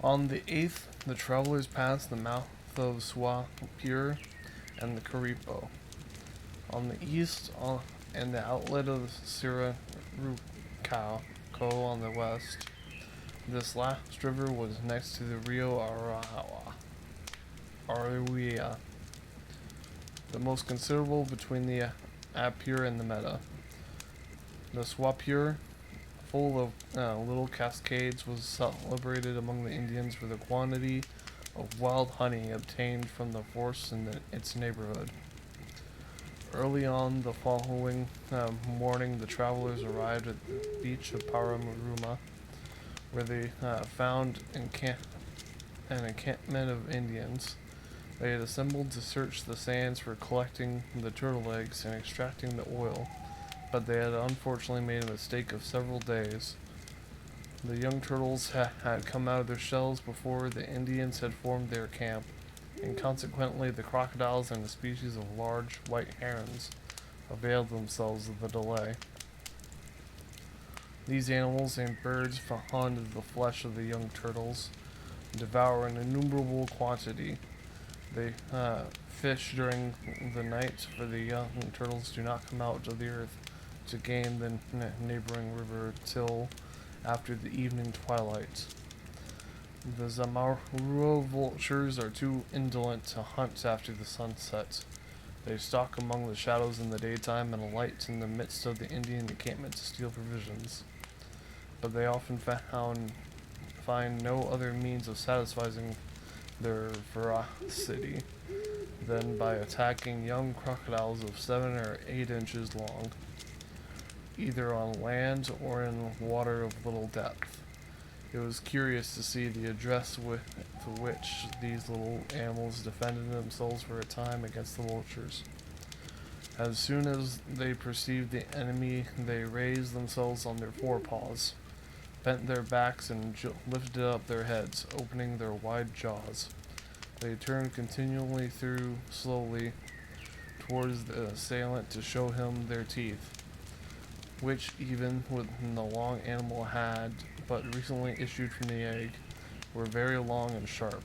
On the 8th, the travelers passed the mouth of Swapure and the Karipo. On the east, and the outlet of Sirarukau on the west. This last river was next to the Rio Aruia, the most considerable between the Apure and the Meta. The Swapure, full of little cascades, was celebrated among the Indians for the quantity of wild honey obtained from the forests in its neighborhood. Early on the following morning, the travelers arrived at the beach of Paramuruma, where they found an encampment of Indians. They had assembled to search the sands for collecting the turtle eggs and extracting the oil, but they had unfortunately made a mistake of several days. The young turtles had come out of their shells before the Indians had formed their camp, and consequently the crocodiles and a species of large white herons availed themselves of the delay. These animals and birds haunted the flesh of the young turtles, devour an innumerable quantity. They fish during the night, for the young turtles do not come out of the earth to gain the neighboring river till after the evening twilight. The Zamaruro vultures are too indolent to hunt after the sunset. They stalk among the shadows in the daytime and alight in the midst of the Indian encampment to steal provisions. But they often find no other means of satisfying their voracity than by attacking young crocodiles of 7 or 8 inches long, either on land or in water of little depth. It was curious to see the address with which these little animals defended themselves for a time against the vultures. As soon as they perceived the enemy, they raised themselves on their forepaws, bent their backs, and lifted up their heads, opening their wide jaws. They turned continually slowly towards the assailant to show him their teeth, which, even when the long animal had but recently issued from the egg, were very long and sharp.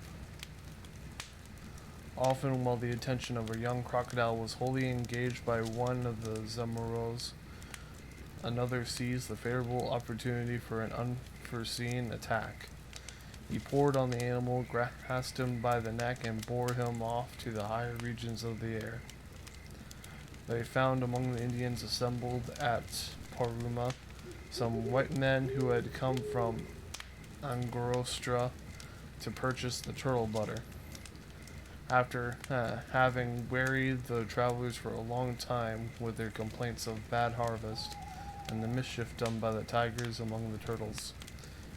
Often, while the attention of a young crocodile was wholly engaged by one of the Zamuros, another seized the favorable opportunity for an unforeseen attack. He poured on the animal, grasped him by the neck, and bore him off to the higher regions of the air. They found among the Indians assembled at Paruma some white men who had come from Angostura to purchase the turtle butter. After having wearied the travelers for a long time with their complaints of bad harvest and the mischief done by the tigers among the turtles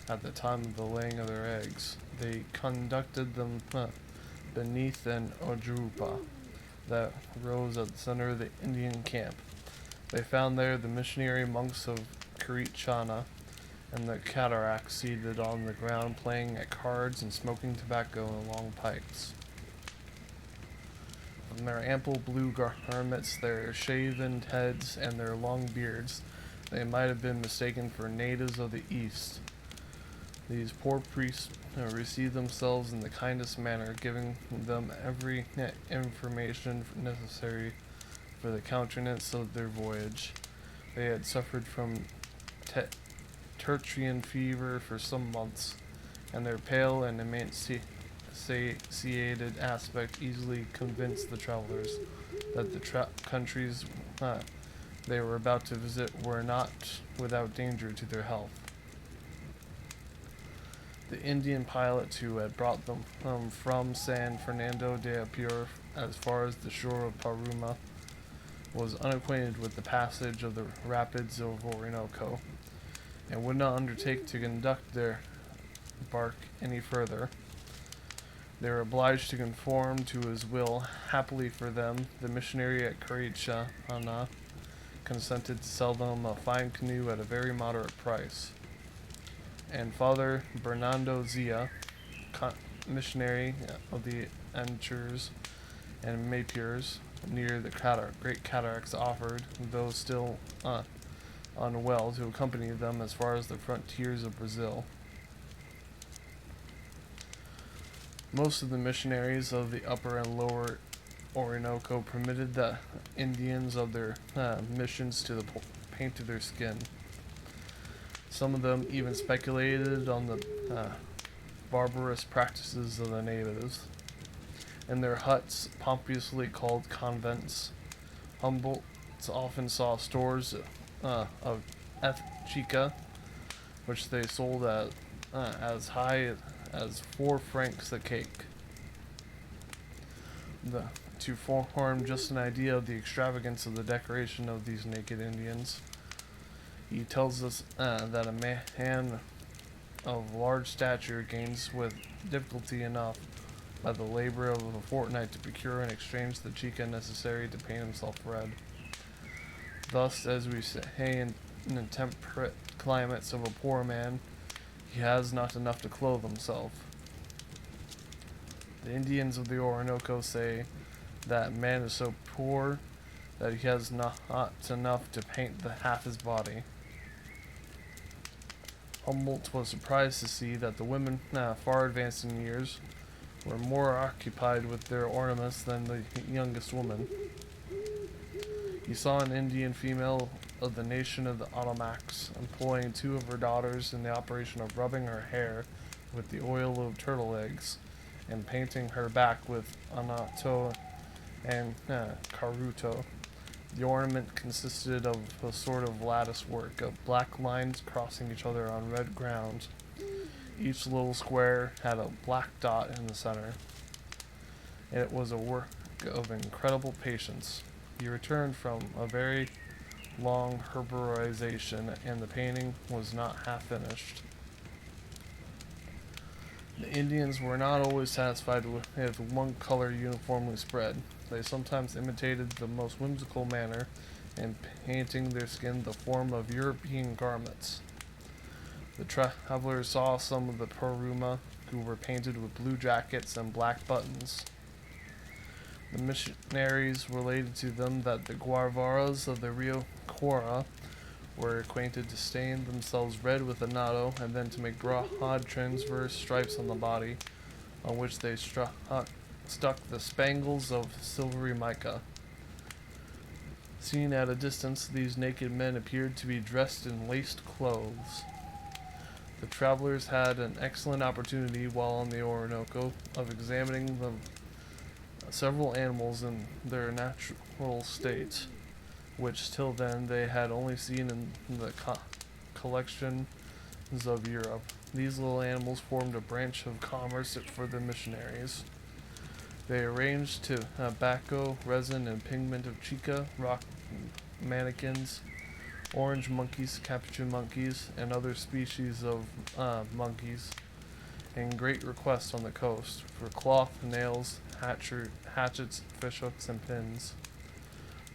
at the time of the laying of their eggs, they conducted them beneath an ojupa that rose at the center of the Indian camp. They found there the missionary monks of Karichana and the cataracts seated on the ground playing at cards and smoking tobacco in long pipes. From their ample blue garments, their shaven heads, and their long beards, they might have been mistaken for natives of the East. These poor priests received themselves in the kindest manner, giving them every information necessary for the countenance of their voyage. They had suffered from tertian fever for some months, and their pale and emaciated aspect easily convinced the travelers that the countries they were about to visit were not without danger to their health. The Indian pilot who had brought them from San Fernando de Apure as far as the shore of Paruma was unacquainted with the passage of the rapids of Orinoco, and would not undertake to conduct their bark any further. They were obliged to conform to his will. Happily for them, the missionary at Karichana consented to sell them a fine canoe at a very moderate price, and Father Bernardo Zia, missionary of the Anchors and Maypures near the Great Cataracts, offered, though still unwell, to accompany them as far as the frontiers of Brazil. Most of the missionaries of the upper and lower Orinoco permitted the Indians of their missions to the paint of their skin. Some of them even speculated on the barbarous practices of the natives. In their huts, pompously called convents, Humboldt often saw stores of chica, which they sold at as high as 4 francs a cake. To form just an idea of the extravagance of the decoration of these naked Indians, he tells us that a man of large stature gains with difficulty enough by the labor of a fortnight to procure and exchange the chica necessary to paint himself red. Thus, as we say in the temperate climates of a poor man, he has not enough to clothe himself. The Indians of the Orinoco say that man is so poor that he has not enough to paint half his body. Humboldt was surprised to see that the women, far advanced in years, were more occupied with their ornaments than the youngest woman. He saw an Indian female of the nation of the Ottomacs employing 2 of her daughters in the operation of rubbing her hair with the oil of turtle eggs and painting her back with anato and caruto. The ornament consisted of a sort of lattice work of black lines crossing each other on red ground. Each little square had a black dot in the center. It was a work of incredible patience. He returned from a very long herborization, and the painting was not half finished. The Indians were not always satisfied with one color uniformly spread. They sometimes imitated the most whimsical manner in painting their skin the form of European garments. The travelers saw some of the Paruma who were painted with blue jackets and black buttons. The missionaries related to them that the Guavaras of the Rio Cora were acquainted to stain themselves red with annatto and then to make broad transverse stripes on the body, on which they stuck the spangles of silvery mica. Seen at a distance, these naked men appeared to be dressed in laced clothes. The travelers had an excellent opportunity while on the Orinoco of examining the several animals in their natural state, which till then they had only seen in the collections of Europe. These little animals formed a branch of commerce for the missionaries. They arranged tobacco, resin, and pigment of chica, rock mannequins, orange monkeys, capuchin monkeys, and other species of monkeys, in great request on the coast, for cloth, nails, hatchets, fishhooks, and pins.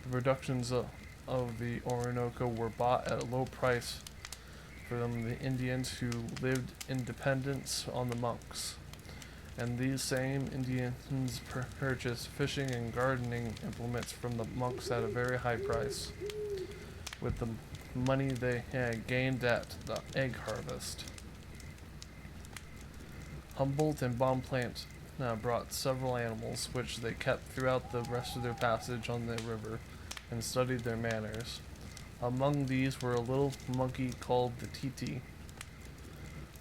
The productions of the Orinoco were bought at a low price from the Indians who lived in dependence on the monks, and these same Indians purchased fishing and gardening implements from the monks at a very high price, with the money they had gained at the egg harvest. Humboldt and Bonpland brought several animals, which they kept throughout the rest of their passage on the river, and studied their manners. Among these were a little monkey called the titi.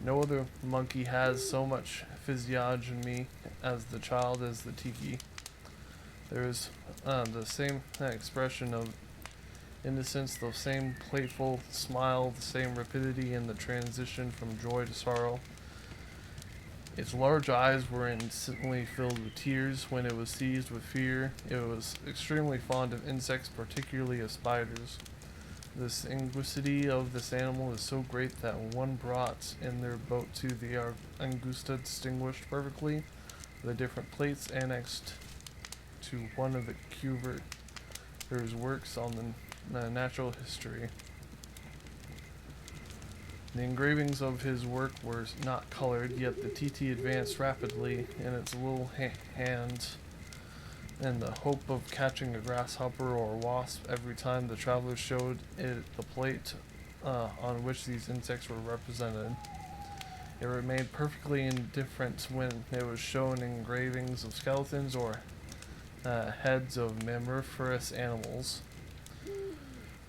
No other monkey has so much physiognomy as the child as the tiki. There is the same expression of innocence, the same playful smile, the same rapidity in the transition from joy to sorrow. Its large eyes were instantly filled with tears when it was seized with fear. It was extremely fond of insects, particularly of spiders. The sanguinity of this animal is so great that one brought in their boat to the Angusta distinguished perfectly the different plates annexed to one of the Cuvier works on the natural history. The engravings of his work were not colored, yet the titi advanced rapidly in its little hand in the hope of catching a grasshopper or a wasp every time the travelers showed it the plate on which these insects were represented. It remained perfectly indifferent when it was shown engravings of skeletons or heads of mammiferous animals.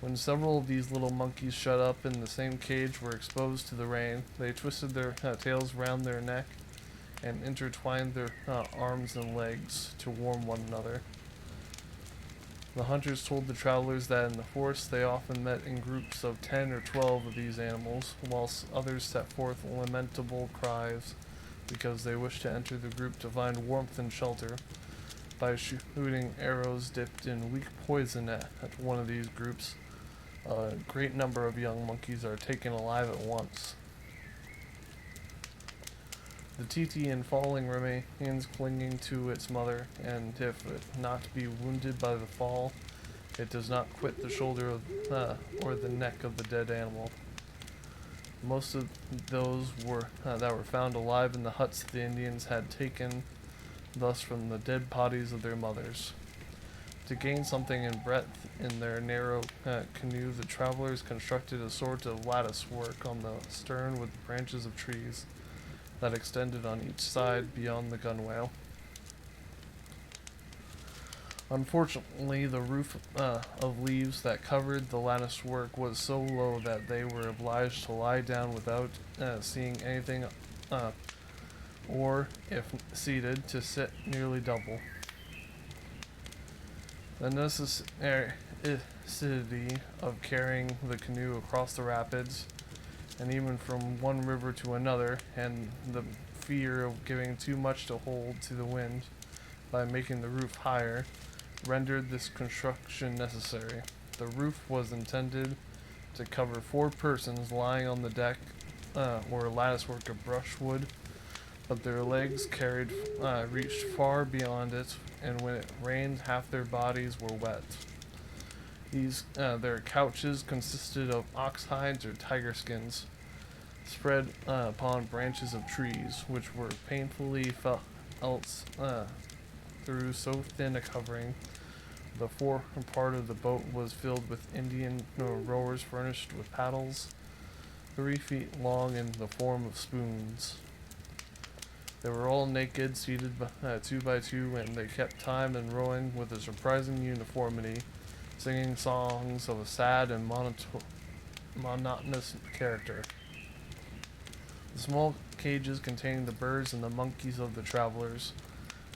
When several of these little monkeys shut up in the same cage were exposed to the rain, they twisted their tails round their neck and intertwined their arms and legs to warm one another. The hunters told the travelers that in the forest they often met in groups of 10 or 12 of these animals, whilst others set forth lamentable cries because they wished to enter the group to find warmth and shelter. By shooting arrows dipped in weak poison at one of these groups, a great number of young monkeys are taken alive at once. The titi in falling remains clinging to its mother, and if it not be wounded by the fall, it does not quit the shoulder of, or the neck of the dead animal. Most of those that were found alive in the huts the Indians had taken thus from the dead bodies of their mothers. To gain something in breadth in their narrow canoe, the travelers constructed a sort of lattice work on the stern with branches of trees that extended on each side beyond the gunwale. Unfortunately, the roof of leaves that covered the lattice work was so low that they were obliged to lie down without seeing anything, or, if seated, to sit nearly double. The necessity of carrying the canoe across the rapids, and even from one river to another, and the fear of giving too much to hold to the wind by making the roof higher, rendered this construction necessary. The roof was intended to cover 4 persons lying on the deck, or latticework of brushwood, but their legs reached far beyond it, and when it rained, half their bodies were wet. Their couches consisted of ox hides or tiger skins, spread upon branches of trees, which were painfully felt through so thin a covering. The fore part of the boat was filled with Indian rowers furnished with paddles, 3 feet long in the form of spoons. They were all naked, seated 2 by 2, and they kept time in rowing with a surprising uniformity, singing songs of a sad and monotonous character. The small cages containing the birds and the monkeys of the travelers,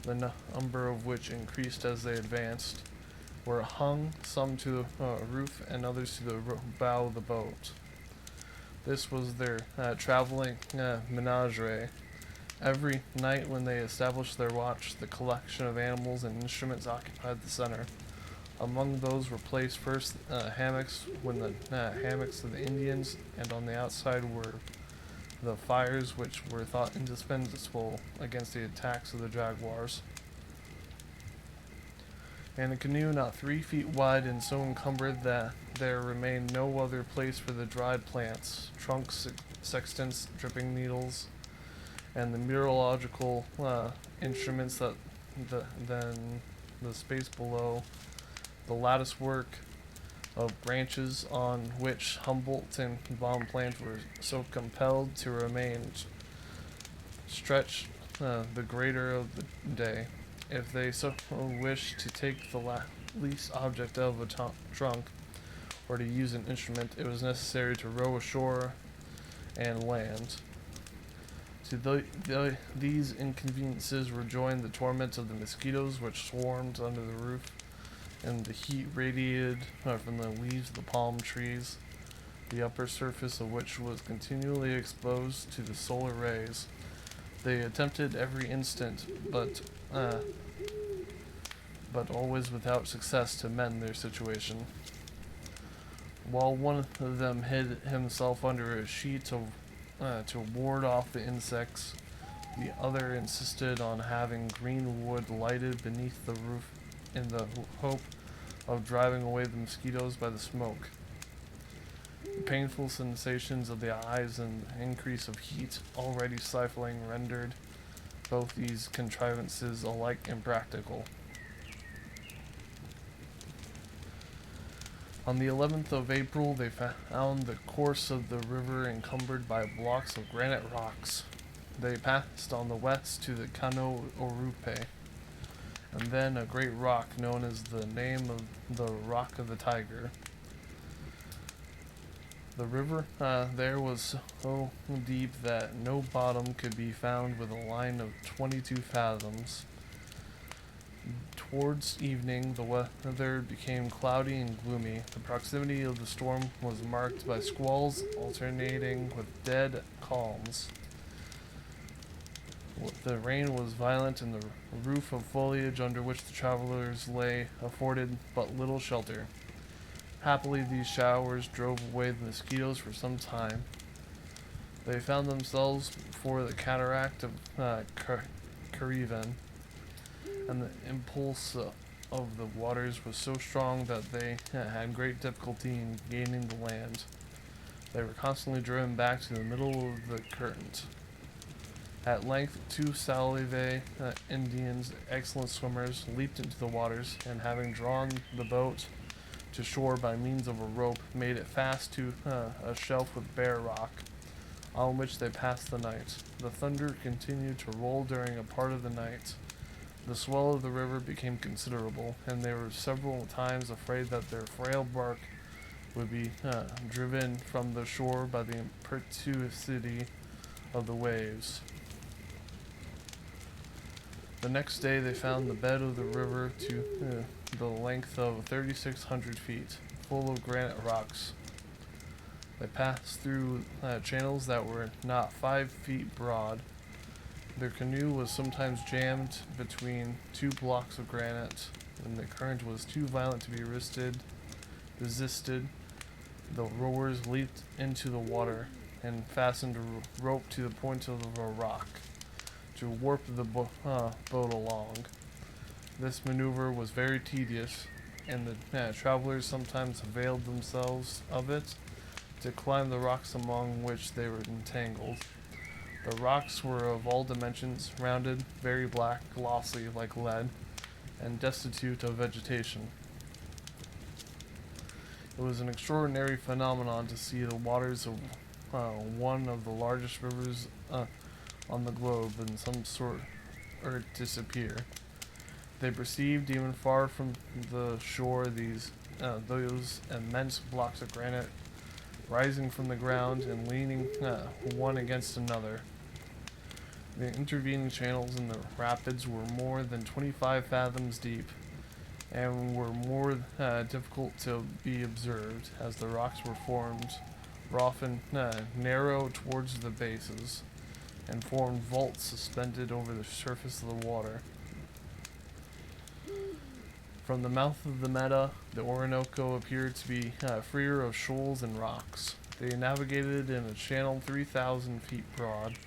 the number of which increased as they advanced, were hung, some to the roof and others to the bow of the boat. This was their traveling menagerie. Every night when they established their watch, the collection of animals and instruments occupied the center. Among those were placed first hammocks, when the hammocks of the Indians, and on the outside were the fires which were thought indispensable against the attacks of the jaguars. And a canoe not 3 feet wide and so encumbered that there remained no other place for the dried plants, trunks, sextants, dripping needles, and the meteorological instruments than the space below. The lattice work of branches on which Humboldt and Bonpland were so compelled to remain stretched the greater of the day. If they so wished to take the least object of a trunk, or to use an instrument, it was necessary to row ashore and land. To these inconveniences were joined the torment of the mosquitoes which swarmed under the roof, and the heat radiated from the leaves of the palm trees, the upper surface of which was continually exposed to the solar rays. They attempted every instant, but always without success, to mend their situation. While one of them hid himself under a sheet to ward off the insects, the other insisted on having green wood lighted beneath the roof in the hope of driving away the mosquitoes by the smoke. The painful sensations of the eyes and the increase of heat already stifling rendered both these contrivances alike impractical. On the 11th of April, they found the course of the river encumbered by blocks of granite rocks. They passed on the west to the Cano Orupe, and then a great rock known as the name of the Rock of the Tiger. The river there was so deep that no bottom could be found with a line of 22 fathoms. Towards evening, the weather became cloudy and gloomy. The proximity of the storm was marked by squalls alternating with dead calms. The rain was violent, and the roof of foliage under which the travelers lay afforded but little shelter. Happily, these showers drove away the mosquitoes for some time. They found themselves before the cataract of Cariven, and the impulse of the waters was so strong that they had great difficulty in gaining the land. They were constantly driven back to the middle of the current. At length, two Salivay Indians, excellent swimmers, leaped into the waters, and having drawn the boat to shore by means of a rope, made it fast to a shelf with bare rock, on which they passed the night. The thunder continued to roll during a part of the night. The swell of the river became considerable, and they were several times afraid that their frail bark would be driven from the shore by the impetuosity of the waves. The next day they found the bed of the river to the length of 3,600 feet, full of granite rocks. They passed through channels that were not 5 feet broad. Their canoe was sometimes jammed between two blocks of granite, and the current was too violent to be resisted. The rowers leaped into the water and fastened a rope to the point of a rock to warp the boat along. This maneuver was very tedious, and the travelers sometimes availed themselves of it to climb the rocks among which they were entangled. The rocks were of all dimensions, rounded, very black, glossy like lead, and destitute of vegetation. It was an extraordinary phenomenon to see the waters of one of the largest rivers on the globe in some sort or disappear. They perceived even far from the shore those immense blocks of granite rising from the ground and leaning one against another. The intervening channels in the rapids were more than 25 fathoms deep, and were more difficult to be observed, as the rocks were often narrow towards the bases, and formed vaults suspended over the surface of the water. From the mouth of the Meta, the Orinoco appeared to be freer of shoals and rocks. They navigated in a channel 3,000 feet broad.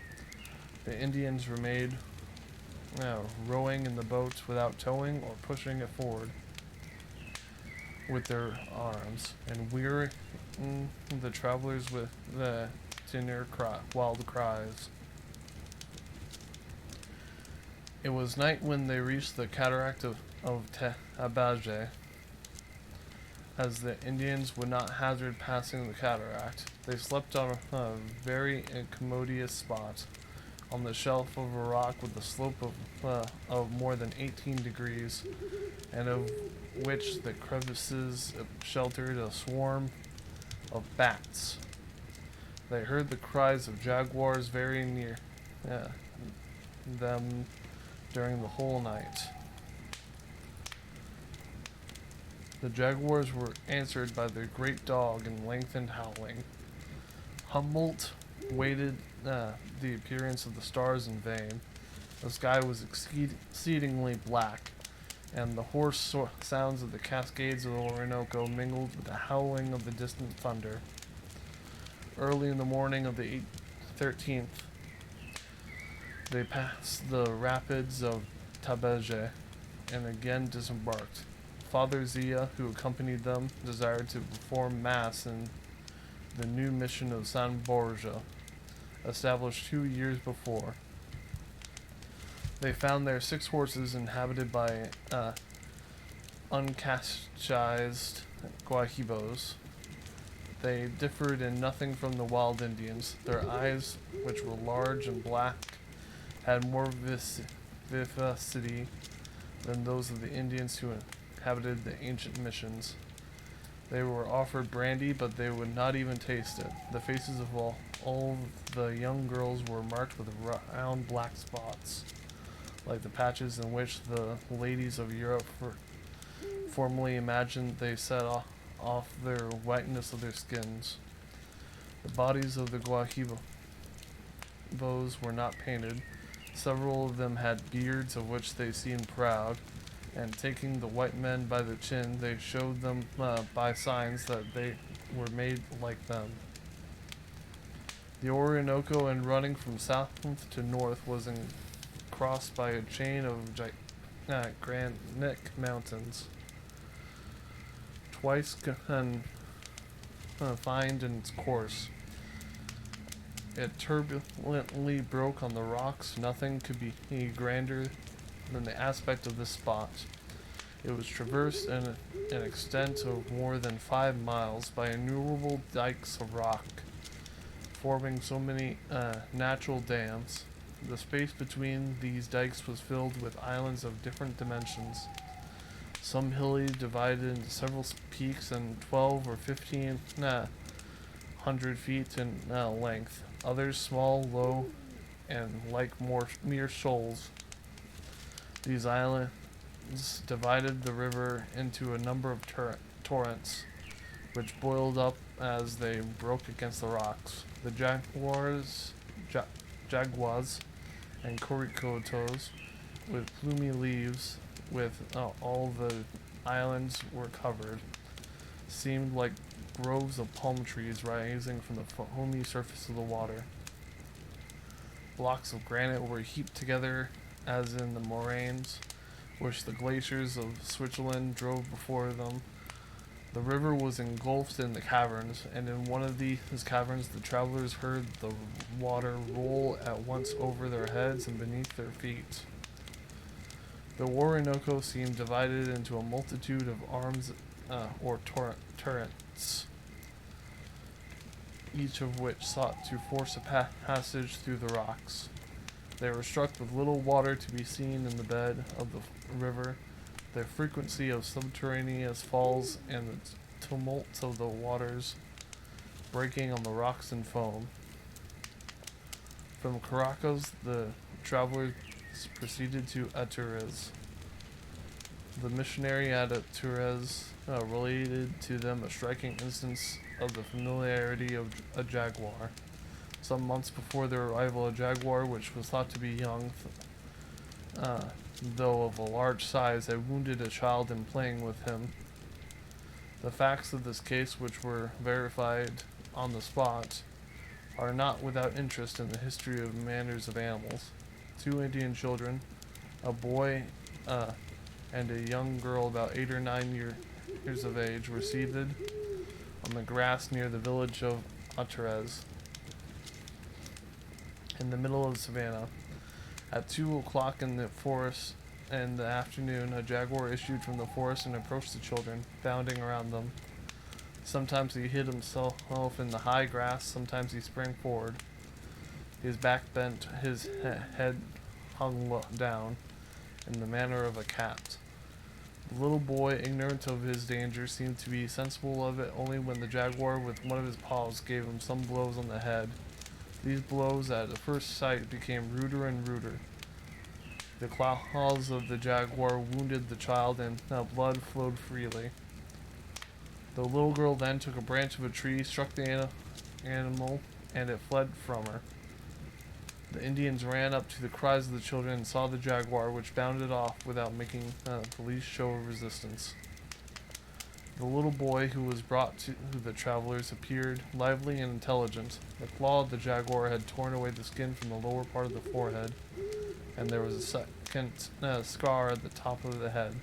The Indians remained rowing in the boat without towing or pushing it forward with their arms, and wearying the travelers with the tenor wild cries. It was night when they reached the cataract of Tehabaje. As the Indians would not hazard passing the cataract, they slept on a very incommodious spot, on the shelf of a rock with a slope of more than 18 degrees, and of which the crevices sheltered a swarm of bats. They heard the cries of jaguars very near them during the whole night. The jaguars were answered by their great dog in lengthened howling. Humboldt waited the appearance of the stars in vain. The sky was exceedingly black, and the hoarse sounds of the cascades of the Orinoco mingled with the howling of the distant thunder. Early in the morning of the 13th, they passed the rapids of Tabaje and again disembarked. Father Zia, who accompanied them, desired to perform Mass in the new mission of San Borja, established 2 years before. They found there 6 horses inhabited by uncatechized Guajibos. They differed in nothing from the wild Indians. Their eyes, which were large and black, had more vivacity than those of the Indians who inhabited the ancient missions. They were offered brandy, but they would not even taste it. The faces of all the young girls were marked with round black spots, like the patches in which the ladies of Europe formerly imagined they set off their whiteness of their skins. The bodies of the Guajibos were not painted. Several of them had beards of which they seemed proud, and taking the white men by the chin, they showed them by signs that they were made like them. The Orinoco, in running from south to north, was crossed by a chain of granite mountains, twice confined in its course. It turbulently broke on the rocks. Nothing could be grander than the aspect of this spot. It was traversed in an extent of more than 5 miles by innumerable dikes of rock, forming so many natural dams. The space between these dikes was filled with islands of different dimensions, some hilly, divided into several peaks and 12 or 1500 feet in length, others small, low, and like mere shoals. These islands divided the river into a number of torrents, which boiled up as they broke against the rocks. The jaguars and coricotos, with plumy leaves, with all the islands were covered, seemed like groves of palm trees rising from the foamy surface of the water. Blocks of granite were heaped together as in the moraines which the glaciers of Switzerland drove before them. The river was engulfed in the caverns, and in one of these caverns the travelers heard the water roll at once over their heads and beneath their feet. The Orinoco seemed divided into a multitude of arms or turrets, each of which sought to force a passage through the rocks. They were struck with little water to be seen in the bed of the river, the frequency of subterraneous falls, and the tumult of the waters breaking on the rocks and foam. From Caracas, the travelers proceeded to Atures. The missionary at Atures related to them a striking instance of the familiarity of a jaguar. Some months before their arrival, a jaguar, which was thought to be young, though of a large size, had wounded a child in playing with him. The facts of this case, which were verified on the spot, are not without interest in the history of manners of animals. 2 Indian children, a boy and a young girl about 8 or 9 years of age, were seated on the grass near the village of Atures, in the middle of the savannah. At 2 o'clock in the forest in the afternoon, a jaguar issued from the forest and approached the children, bounding around them. Sometimes he hid himself in the high grass, sometimes he sprang forward. His back bent, his head hung down, in the manner of a cat. The little boy, ignorant of his danger, seemed to be sensible of it only when the jaguar with one of his paws gave him some blows on the head. These blows at the first sight became ruder and ruder. The claws of the jaguar wounded the child, and blood flowed freely. The little girl then took a branch of a tree, struck the animal, and it fled from her. The Indians ran up to the cries of the children and saw the jaguar, which bounded off without making the least show of resistance. The little boy who was brought to the travelers appeared lively and intelligent. The claw of the jaguar had torn away the skin from the lower part of the forehead, and there was a second scar at the top of the head.